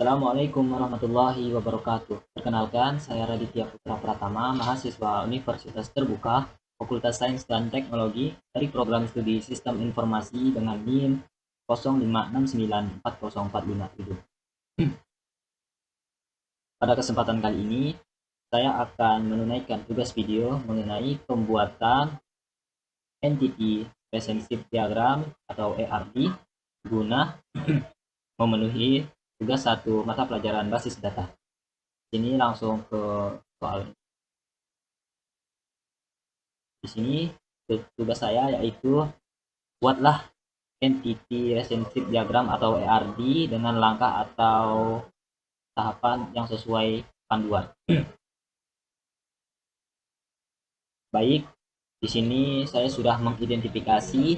Assalamualaikum warahmatullahi wabarakatuh. Perkenalkan, saya Raditya Putra Pratama, mahasiswa Universitas Terbuka, Fakultas Sains dan Teknologi dari program studi Sistem Informasi dengan NIM 05694047. Pada kesempatan kali ini, saya akan menunaikan tugas video mengenai pembuatan Entity Relationship Diagram atau ERD guna memenuhi tugas satu mata pelajaran basis data. Ini langsung ke soal. Di sini tugas saya yaitu buatlah entity relationship diagram atau ERD dengan langkah atau tahapan yang sesuai panduan. Baik, di sini saya sudah mengidentifikasi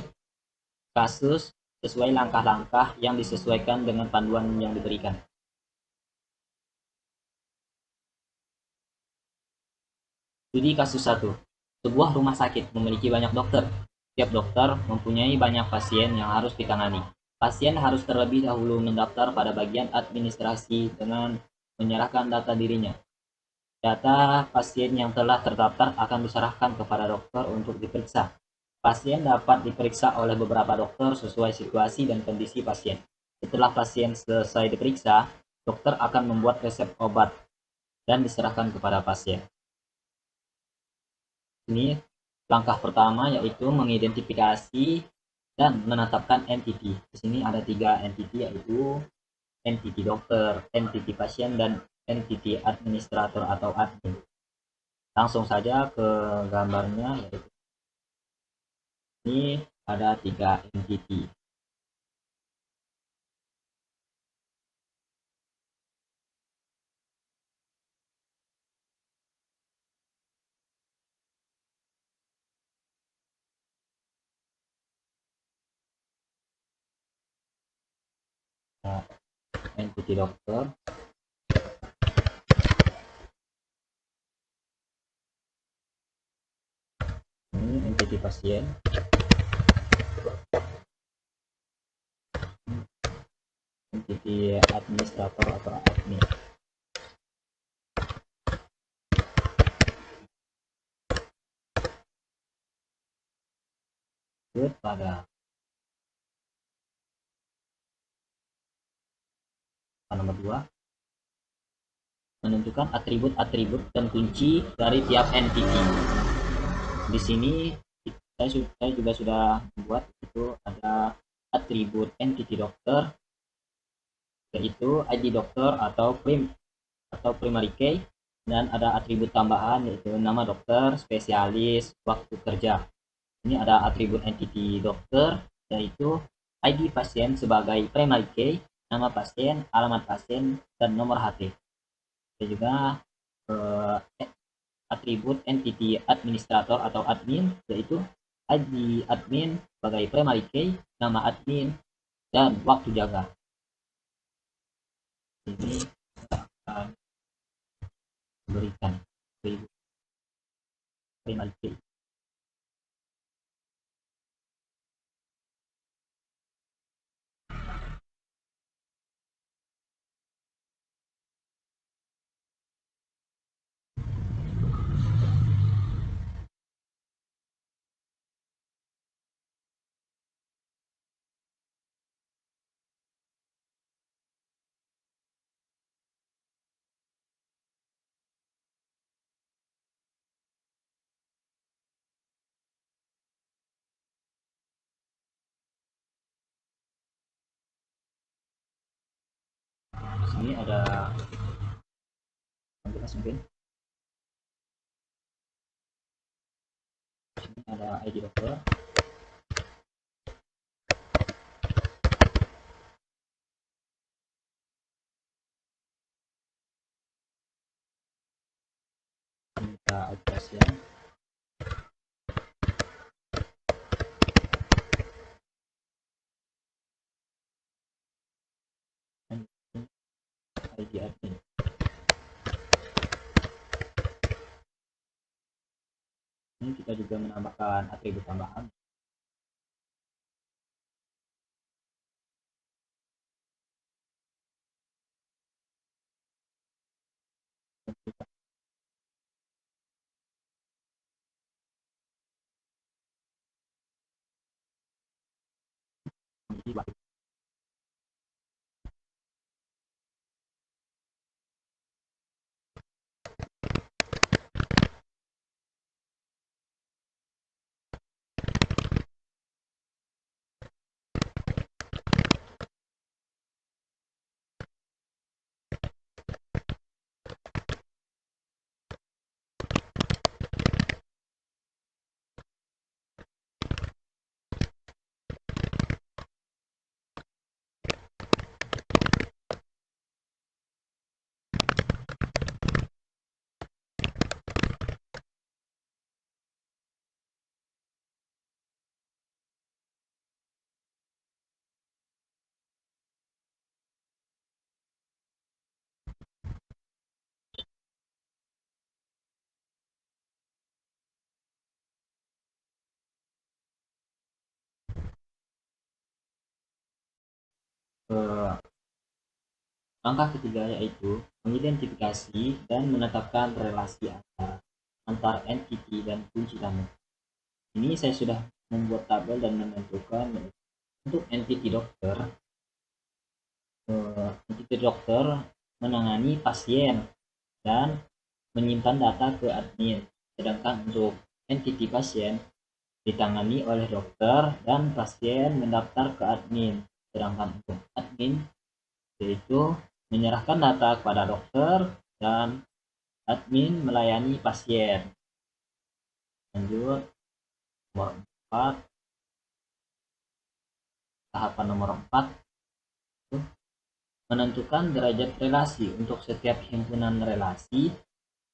kasus sesuai langkah-langkah yang disesuaikan dengan panduan yang diberikan. Studi kasus 1. Sebuah rumah sakit memiliki banyak dokter. Setiap dokter mempunyai banyak pasien yang harus ditangani. Pasien harus terlebih dahulu mendaftar pada bagian administrasi dengan menyerahkan data dirinya. Data pasien yang telah terdaftar akan diserahkan kepada dokter untuk diperiksa. Pasien dapat diperiksa oleh beberapa dokter sesuai situasi dan kondisi pasien. Setelah pasien selesai diperiksa, dokter akan membuat resep obat dan diserahkan kepada pasien. Ini langkah pertama yaitu mengidentifikasi dan menetapkan entity. Di sini ada 3 entity yaitu entity dokter, entity pasien, dan entity administrator atau admin. Langsung saja ke gambarnya, yaitu ini ada 3 entity. Nah, entity dokter, ini entity pasien, entity administrator atau admin. Pada nomor 2, menentukan atribut-atribut dan kunci dari tiap entity. Di sini saya juga sudah membuat itu ada atribut entity dokter, yaitu ID dokter atau primary key, dan ada atribut tambahan yaitu nama dokter, spesialis, waktu kerja. Ini ada atribut entity dokter yaitu ID pasien sebagai primary key, nama pasien, alamat pasien, dan nomor HP. Ada juga atribut entity administrator atau admin yaitu ID admin sebagai primary key, nama admin, dan waktu jaga. Ini akan berikan primary key. Sini ada mungkin sini ada ID dokter, kita pasien, ID admin. Ini kita juga menambahkan atribut tambahan. Eh, Langkah ketiga yaitu mengidentifikasi dan menetapkan relasi antar entiti dan kunci tamu. Ini saya sudah membuat tabel dan menentukan untuk entiti dokter menangani pasien dan menyimpan data ke admin. Sedangkan untuk entiti pasien ditangani oleh dokter dan pasien mendaftar ke admin. Sedangkan untuk admin yaitu menyerahkan data kepada dokter dan admin melayani pasien. Lanjut, nomor 4, tahapan nomor 4, menentukan derajat relasi untuk setiap himpunan relasi,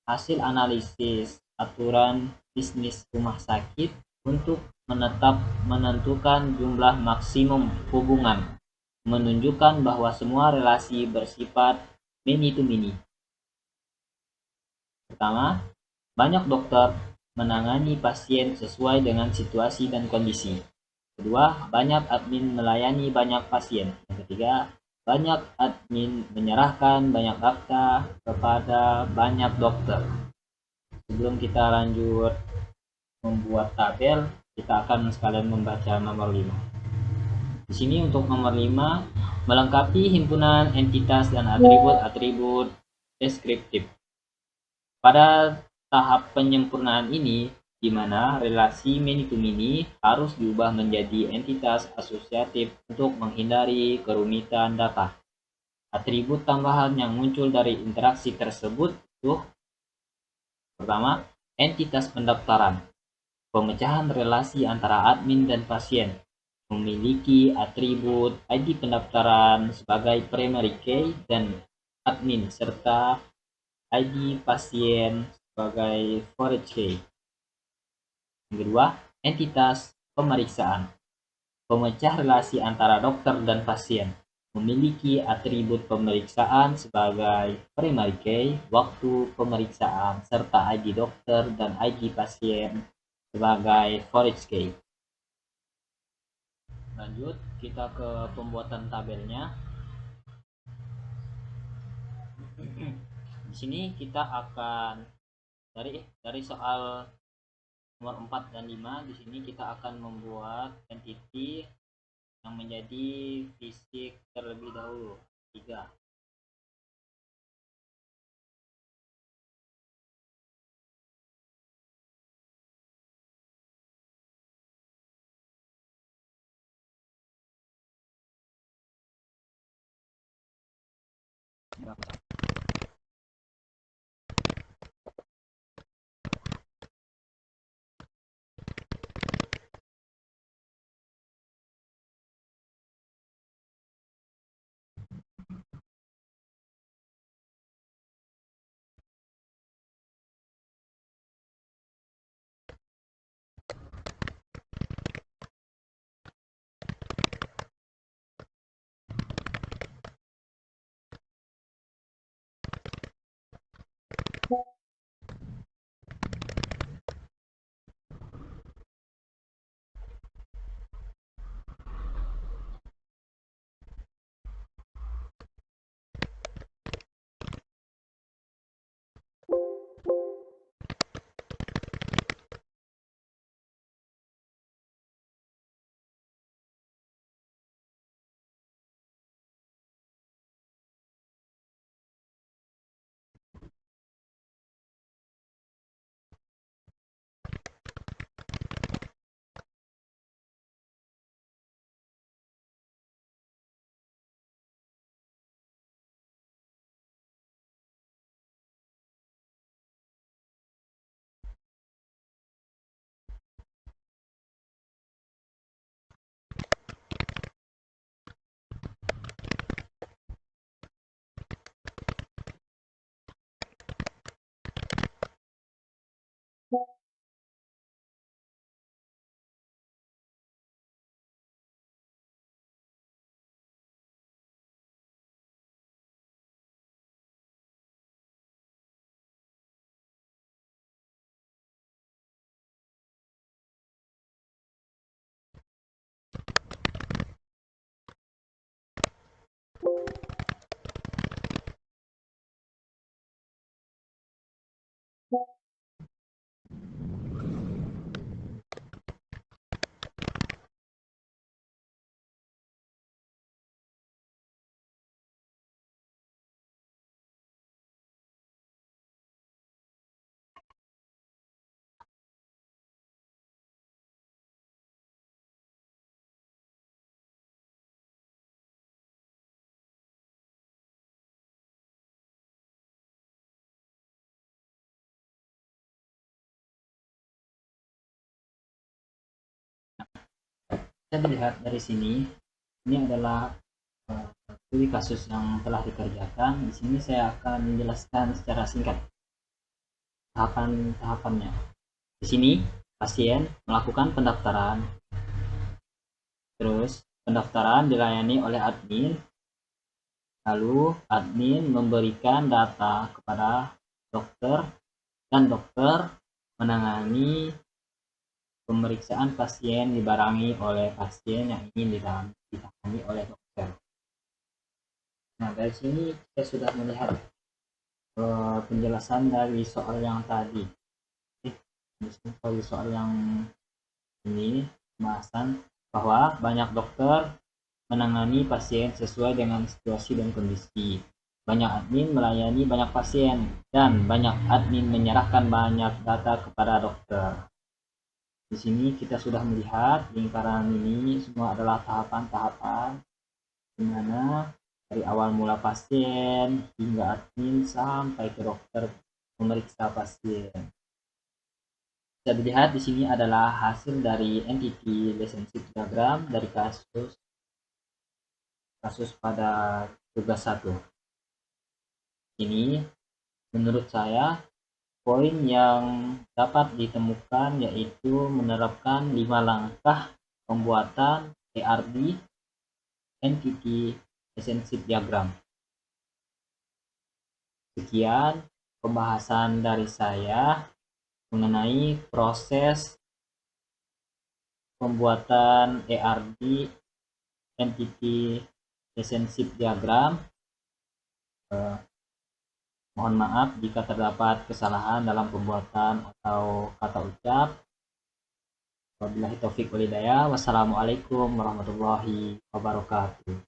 hasil analisis aturan bisnis rumah sakit untuk menentukan jumlah maksimum hubungan, menunjukkan bahwa semua relasi bersifat many to many. Pertama, banyak dokter menangani pasien sesuai dengan situasi dan kondisi. Kedua, banyak admin melayani banyak pasien. Yang ketiga, banyak admin menyerahkan banyak data kepada banyak dokter. Sebelum kita lanjut membuat tabel, kita akan sekalian membaca nomor 5. Di sini untuk nomor 5, melengkapi himpunan entitas dan atribut-atribut deskriptif. Pada tahap penyempurnaan ini, di mana relasi many to many harus diubah menjadi entitas asosiatif untuk menghindari kerumitan data. Atribut tambahan yang muncul dari interaksi tersebut itu pertama, entitas pendaftaran. Pemecahan relasi antara admin dan pasien memiliki atribut ID pendaftaran sebagai primary key dan admin serta ID pasien sebagai forage key. Yang kedua, entitas pemeriksaan. Pemecah relasi antara dokter dan pasien memiliki atribut pemeriksaan sebagai primary key, waktu pemeriksaan, serta ID dokter dan ID pasien sebagai forage key. Lanjut, kita ke pembuatan tabelnya. Di sini kita akan dari soal nomor 4 dan 5, di sini kita akan membuat entity yang menjadi fisik terlebih dahulu. 3. Bisa dilihat dari sini, ini adalah studi kasus yang telah dikerjakan. Di sini saya akan menjelaskan secara singkat tahapan-tahapannya. Di sini pasien melakukan pendaftaran, terus pendaftaran dilayani oleh admin, lalu admin memberikan data kepada dokter dan dokter menangani pemeriksaan pasien dibarengi oleh pasien yang ingin ditangani oleh dokter. Nah, dari sini kita sudah melihat penjelasan dari soal yang tadi. Dari soal yang ini, pembahasan bahwa banyak dokter menangani pasien sesuai dengan situasi dan kondisi. Banyak admin melayani banyak pasien, dan banyak admin menyerahkan banyak data kepada dokter. Di sini kita sudah melihat lingkaran ini semua adalah tahapan-tahapan di mana dari awal mula pasien hingga admin sampai ke dokter memeriksa pasien. Bisa dilihat di sini adalah hasil dari entity relationship diagram dari kasus pada tugas 1. Ini menurut saya poin yang dapat ditemukan yaitu menerapkan 5 langkah pembuatan ERD entity relationship diagram. Sekian pembahasan dari saya mengenai proses pembuatan ERD entity relationship diagram. Mohon maaf jika terdapat kesalahan dalam pembuatan atau kata ucap. Wabillahi taufik walhidayah. Wassalamualaikum warahmatullahi wabarakatuh.